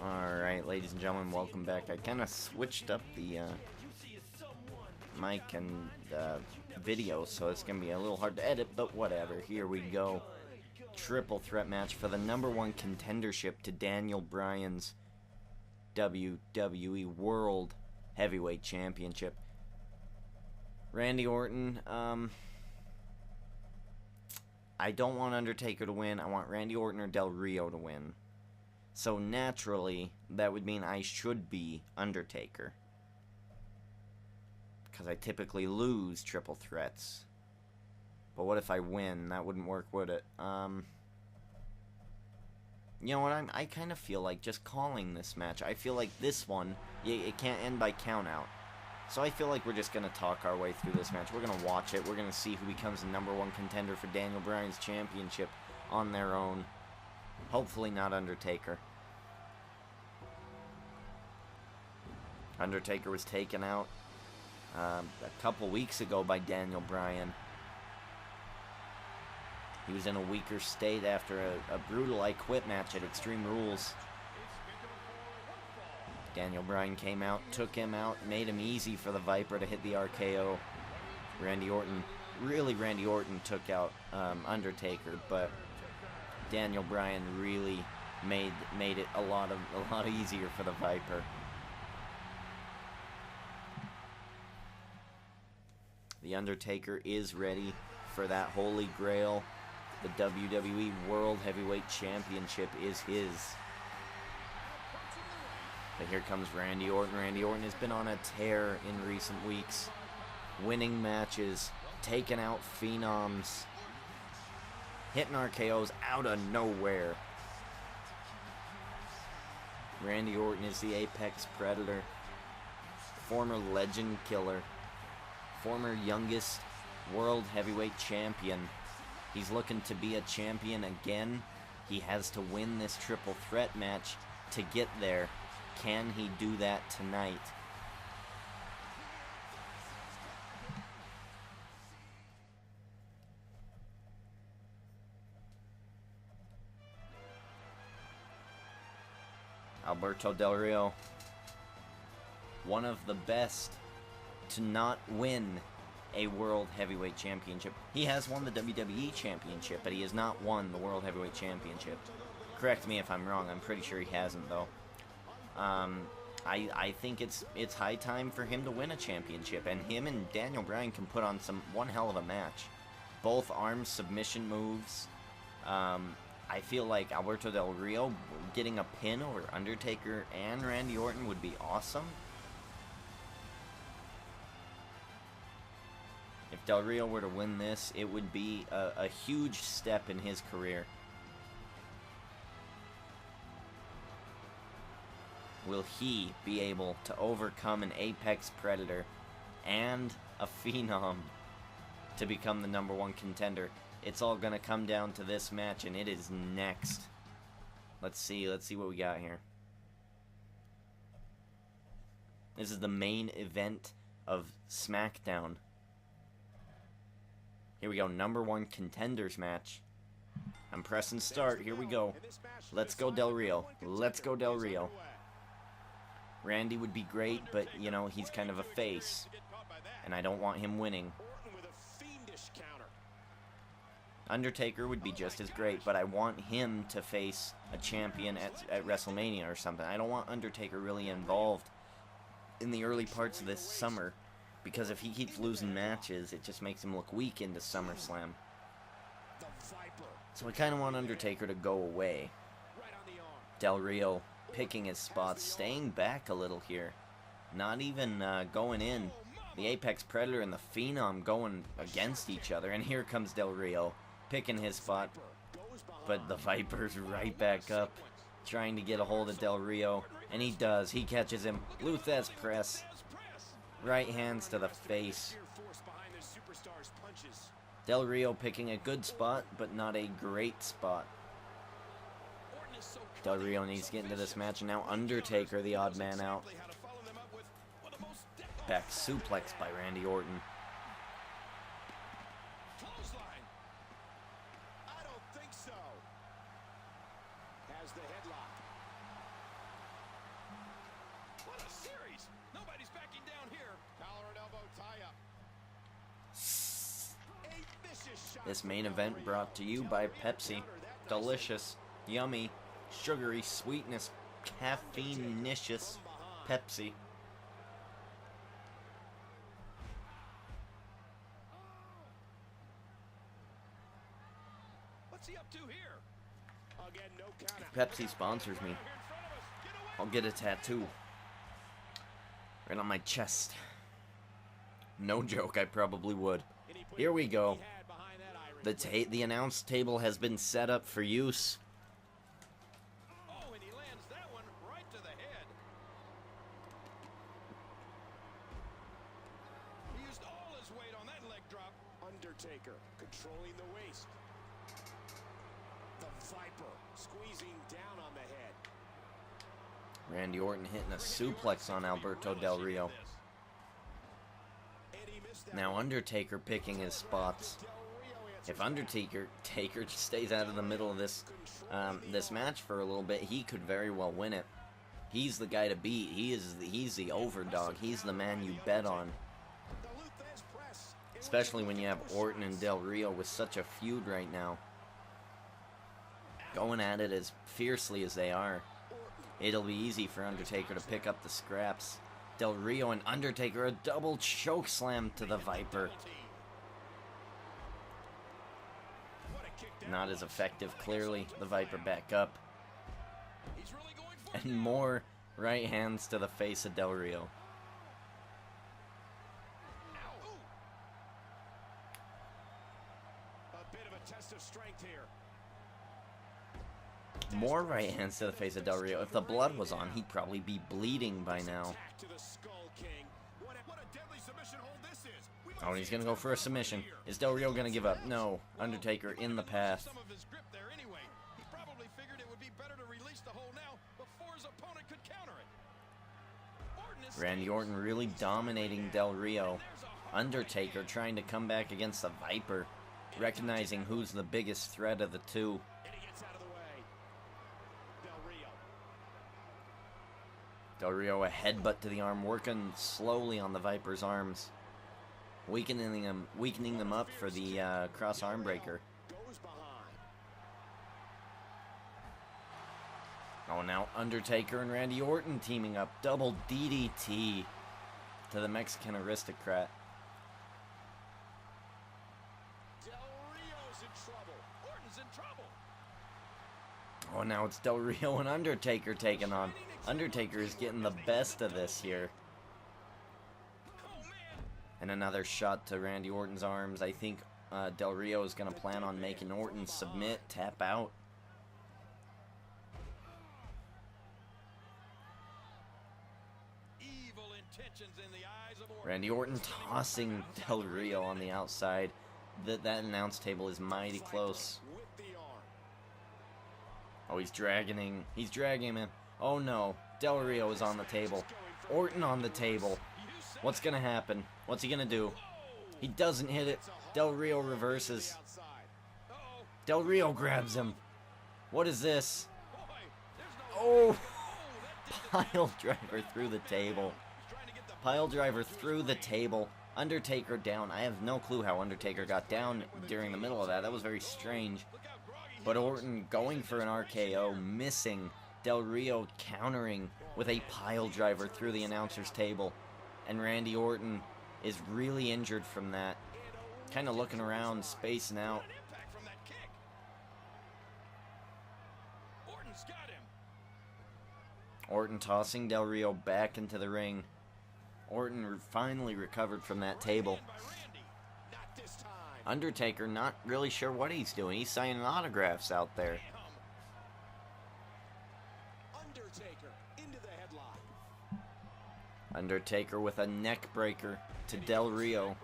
Alright, ladies and gentlemen, welcome back. I kind of switched up the mic and video, so it's going to be a little hard to edit, but whatever. Here we go. Triple threat match for the #1 contendership to Daniel Bryan's WWE World Heavyweight Championship. Randy Orton, I don't want Undertaker to win. I want Randy Orton or Del Rio to win. So naturally, that would mean I should be Undertaker. Because I typically lose triple threats. But what if I win? That wouldn't work, would it? You know what? I kind of feel like just calling this match. I feel like this one, it can't end by countout. So I feel like we're just going to talk our way through this match. We're going to watch it. We're going to see who becomes the #1 contender for Daniel Bryan's championship on their own. Hopefully not Undertaker. Undertaker was taken out a couple weeks ago by Daniel Bryan. He was in a weaker state after a brutal I Quit match at Extreme Rules. Daniel Bryan came out, took him out, made him easy for the Viper to hit the RKO. Randy Orton took out Undertaker, but Daniel Bryan really made it a lot easier for the Viper. The Undertaker is ready for that holy grail. The WWE World Heavyweight Championship is his. But here comes Randy Orton. Randy Orton has been on a tear in recent weeks. Winning matches, taking out phenoms, hitting RKOs out of nowhere. Randy Orton is the apex predator. Former legend killer. Former youngest world heavyweight champion. He's looking to be a champion again. He has to win this triple threat match to get there. Can he do that tonight? Alberto Del Rio, one of the best to not win a World Heavyweight Championship. He has won the WWE Championship, but he has not won the World Heavyweight Championship. Correct me if I'm wrong. I'm pretty sure he hasn't, though. I think it's high time for him to win a championship, and him and Daniel Bryan can put on one hell of a match. Both arm submission moves. I feel like Alberto Del Rio getting a pin over Undertaker and Randy Orton would be awesome. If Del Rio were to win this, it would be a huge step in his career. Will he be able to overcome an apex predator and a phenom to become the #1 contender? It's all going to come down to this match, and it is next. Let's see what we got here. This is the main event of Smackdown. Here we go, #1 contenders match. I'm pressing start. Here we go. Let's go Del Rio. Let's go Del Rio. Randy would be great, but, you know, he's kind of a face. And I don't want him winning. Undertaker would be just as great, but I want him to face a champion at WrestleMania or something. I don't want Undertaker really involved in the early parts of this summer, because if he keeps losing matches, it just makes him look weak into SummerSlam. So I kind of want Undertaker to go away. Del Rio picking his spots, staying back a little here. Not even going in. The Apex Predator and the Phenom going against each other. And here comes Del Rio, picking his spot. But the Viper's right back up, trying to get a hold of Del Rio. And he does. He catches him. Lou Thesz press. Right hands to the face. Del Rio picking a good spot, but not a great spot. Del Rio needs to get into this match, and now Undertaker, the odd man out. Back suplex by Randy Orton. This main event brought to you by Pepsi. Delicious, yummy, sugary sweetness, caffeine-nicious Pepsi. What's he up to here? Again, no count. If Pepsi sponsors me, I'll get a tattoo right on my chest. No joke, I probably would. Here we go. The announce table has been set up for use. Oh, and he lands that one right to the head. He used all his weight on that leg drop. Undertaker controlling the waist. The Viper squeezing down on the head. Randy Orton hitting a suplex on Alberto Del Rio. Now Undertaker picking his spots. If Undertaker stays out of the middle of this match for a little bit, he could very well win it. He's the guy to beat. He's the overdog. He's the man you bet on. Especially when you have Orton and Del Rio with such a feud right now. Going at it as fiercely as they are. It'll be easy for Undertaker to pick up the scraps. Del Rio and Undertaker, a double choke slam to the Viper. Not as effective, clearly. The Viper back up. And more right hands to the face of Del Rio. A bit of a test of strength here. More right hands to the face of Del Rio. If the blood was on, he'd probably be bleeding by now. Oh, and he's going to go for a submission. Is Del Rio going to give up? No. Undertaker in the path. Randy Orton really dominating Del Rio. Undertaker trying to come back against the Viper, recognizing who's the biggest threat of the two. Del Rio a headbutt to the arm, working slowly on the Viper's arms, weakening them up for the cross arm breaker. Oh, now Undertaker and Randy Orton teaming up, double DDT to the Mexican aristocrat. Del Rio's in trouble. Orton's in trouble. Oh, now it's Del Rio and Undertaker taking on. Undertaker is getting the best of this here. And another shot to Randy Orton's arms. I think Del Rio is going to plan on making Orton submit, tap out. Evil intentions in the eyes of Orton. Randy Orton tossing Del Rio on the outside. That announce table is mighty close. Oh, he's dragging him. Oh no, Del Rio is on the table. Orton on the table. What's gonna happen? What's he gonna do? He doesn't hit it. Del Rio reverses. Del Rio grabs him. What is this? Oh, pile driver through the table. Pile driver through the table. Undertaker down. I have no clue how Undertaker got down during the middle of that. That was very strange. But Orton going for an RKO, missing. Del Rio countering with a pile driver through the announcer's table. And Randy Orton is really injured from that. Kind of looking around, spacing out. Orton tossing Del Rio back into the ring. Orton finally recovered from that table. Undertaker not really sure what he's doing. He's signing autographs out there. Undertaker with a neck breaker to Del Rio.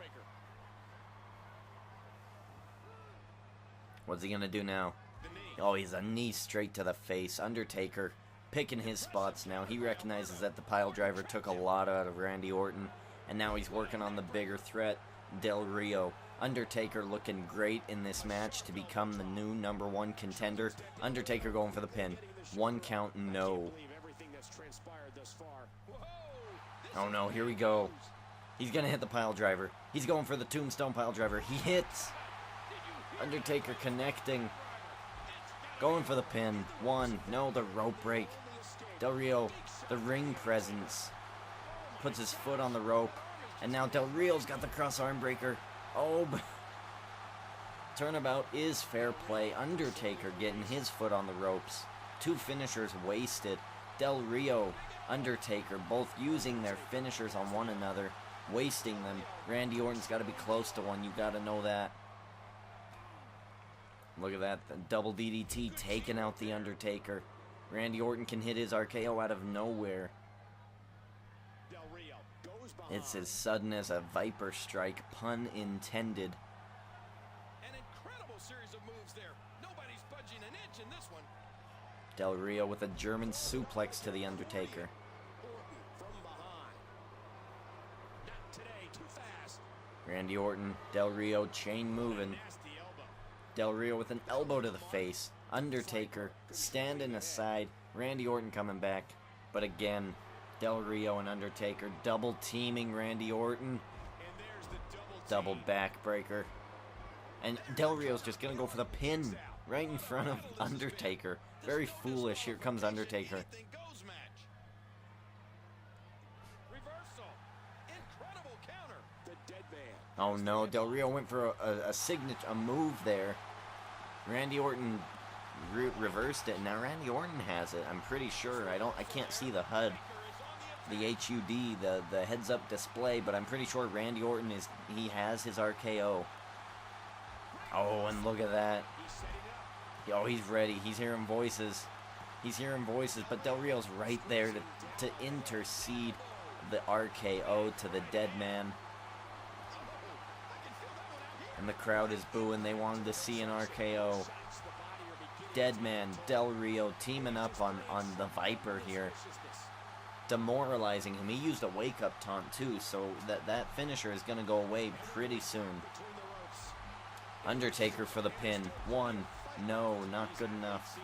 What's he gonna do now? Oh, he's a knee straight to the face. Undertaker picking his spots now. He recognizes that the pile driver took a lot out of Randy Orton, and now he's working on the bigger threat, Del Rio. Undertaker looking great in this match to become the new #1 contender. Undertaker going for the pin. 1 count, no. Oh no, here we go. He's gonna hit the pile driver. He's going for the tombstone pile driver. He hits. Undertaker connecting. Going for the pin. 1. No, the rope break. Del Rio, the ring presence. Puts his foot on the rope. And now Del Rio's got the cross arm breaker. Oh, turnabout is fair play. Undertaker getting his foot on the ropes. 2 finishers wasted. Del Rio, Undertaker, both using their finishers on one another, wasting them. Randy Orton's got to be close to one. You got to know that. Look at that. The double DDT taking out the Undertaker. Randy Orton can hit his RKO out of nowhere. It's as sudden as a Viper strike, pun intended. An incredible series of moves there. Nobody's budging an inch in this one. Del Rio with a German suplex to the Undertaker. Orton from behind. Not today, too fast. Randy Orton, Del Rio chain moving. Nasty elbow. Del Rio with an elbow to the face. Undertaker standing aside. Randy Orton coming back. But again, Del Rio and Undertaker double teaming Randy Orton. And there's the Double backbreaker. And Del Rio's just going to go for the pin right in front of Undertaker. Very foolish. Here comes Undertaker. Anything goes match. Reversal. Incredible counter. The dead man. Oh no, Del Rio went for a move there. Randy Orton reversed it. Now Randy Orton has it. I'm pretty sure. I can't see the HUD, the HUD, the heads-up display, but I'm pretty sure Randy Orton has his RKO. Oh, and look at that. Oh, he's ready. He's hearing voices. He's hearing voices, but Del Rio's right there to intercede the RKO to the dead man. And the crowd is booing. They wanted to see an RKO. Dead man, Del Rio teaming up on the Viper here. Demoralizing him. He used a wake-up taunt too, so that finisher is going to go away pretty soon. Undertaker for the pin. 1. No, not good enough.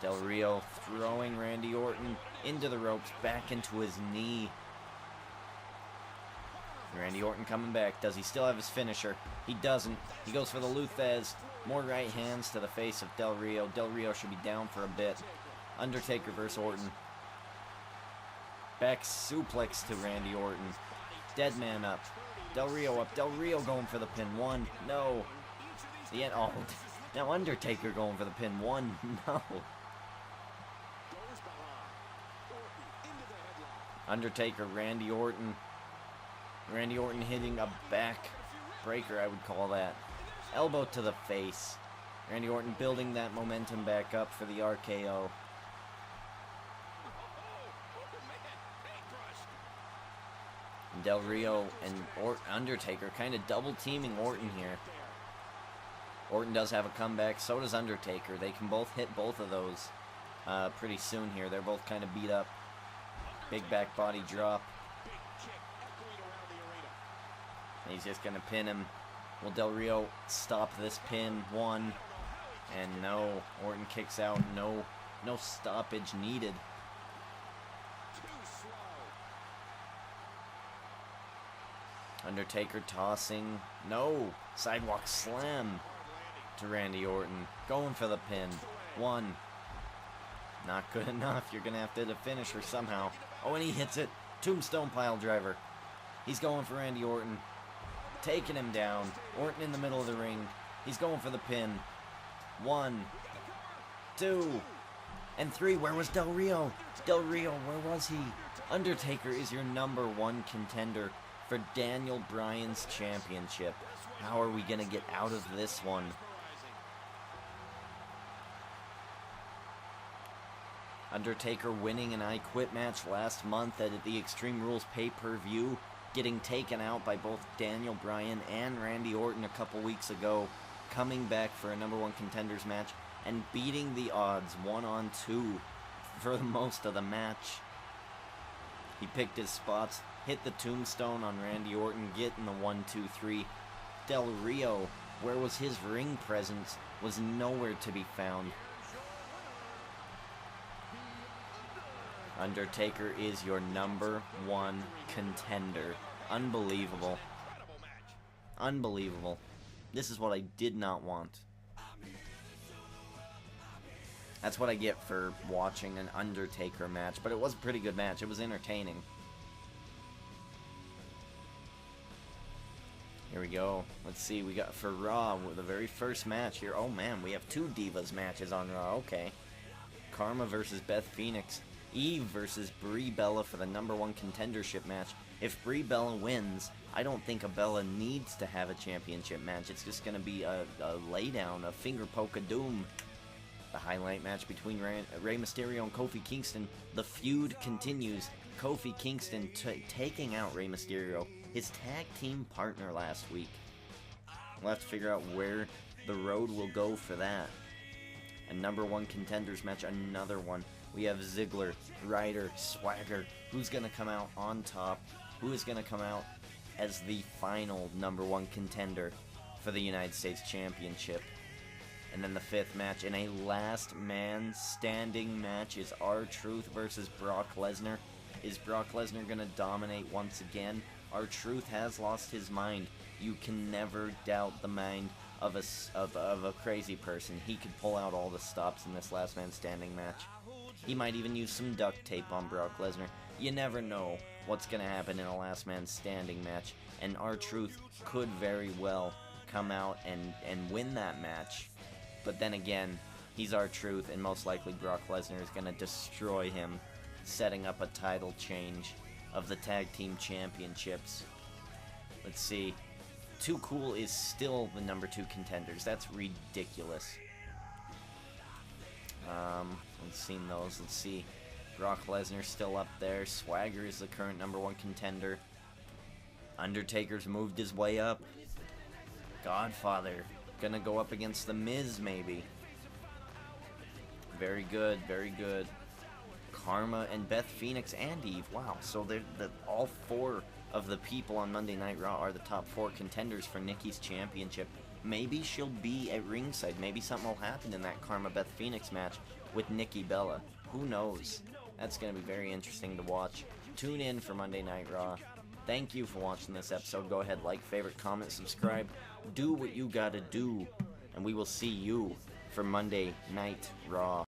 Del Rio throwing Randy Orton into the ropes, back into his knee. Randy Orton coming back. Does he still have his finisher? He doesn't. He goes for the Luthez. More right hands to the face of Del Rio. Del Rio should be down for a bit. Undertaker versus Orton. Back suplex to Randy Orton. Dead man up. Del Rio up. Del Rio going for the pin. 1. No. The end. Oh. Now Undertaker going for the pin. 1. No. Undertaker, Randy Orton. Randy Orton hitting a back breaker, I would call that. Elbow to the face. Randy Orton building that momentum back up for the RKO. Del Rio and Undertaker kind of double teaming Orton here. Orton does have a comeback, so does Undertaker. They can both hit both of those pretty soon here. They're both kind of beat up. Big back body drop. And he's just going to pin him. Will Del Rio stop this pin? 1. And no. Orton kicks out. No stoppage needed. Undertaker tossing. No. Sidewalk slam to Randy Orton. Going for the pin. 1. Not good enough. You're going to have to finish her somehow. Oh, and he hits it. Tombstone pile driver. He's going for Randy Orton. Taking him down. Orton in the middle of the ring. He's going for the pin. 1, 2, and 3. Where was Del Rio? Del Rio, where was he? Undertaker is your #1 contender for Daniel Bryan's championship. How are we going to get out of this one? Undertaker winning an I Quit match last month at the Extreme Rules pay-per-view, getting taken out by both Daniel Bryan and Randy Orton a couple weeks ago, coming back for a #1 contenders match, and beating the odds 1-on-2 for most of the match. He picked his spots, hit the tombstone on Randy Orton, getting the 1-2-3. Del Rio, where was his ring presence, was nowhere to be found. Undertaker is your #1 contender. Unbelievable. Unbelievable. This is what I did not want. That's what I get for watching an Undertaker match. But it was a pretty good match. It was entertaining. Here we go. Let's see. We got for Raw, the very first match here. Oh, man. We have 2 Divas matches on Raw. Okay. Karma versus Beth Phoenix. Eve versus Brie Bella for the #1 contendership match. If Brie Bella wins, I don't think a Bella needs to have a championship match. It's just going to be a laydown, a finger poke of doom. The highlight match between Rey Mysterio and Kofi Kingston. The feud continues. Kofi Kingston taking out Rey Mysterio, his tag team partner last week. We'll have to figure out where the road will go for that. A #1 contenders match, another one. We have Ziggler, Ryder, Swagger. Who's going to come out on top? Who is going to come out as the final #1 contender for the United States Championship? And then the 5th match in a last man standing match is R-Truth versus Brock Lesnar. Is Brock Lesnar going to dominate once again? R-Truth has lost his mind. You can never doubt the mind of a crazy person. He could pull out all the stops in this last man standing match. He might even use some duct tape on Brock Lesnar. You never know what's going to happen in a last man standing match. And R-Truth could very well come out and win that match. But then again, he's R-Truth, and most likely Brock Lesnar is going to destroy him, setting up a title change of the Tag Team Championships. Let's see. Too Cool is still the #2 contenders. That's ridiculous. Let's see those. Let's see. Brock Lesnar still up there. Swagger is the current #1 contender. Undertaker's moved his way up. Godfather gonna go up against The Miz, maybe. Very good, very good. Karma and Beth Phoenix and Eve. Wow, so all 4 of the people on Monday Night Raw are the top 4 contenders for Nikki's championship. Maybe she'll be at ringside. Maybe something will happen in that Karma Beth Phoenix match with Nikki Bella. Who knows? That's going to be very interesting to watch. Tune in for Monday Night Raw. Thank you for watching this episode. Go ahead, like, favorite, comment, subscribe. Do what you gotta do. And we will see you for Monday Night Raw.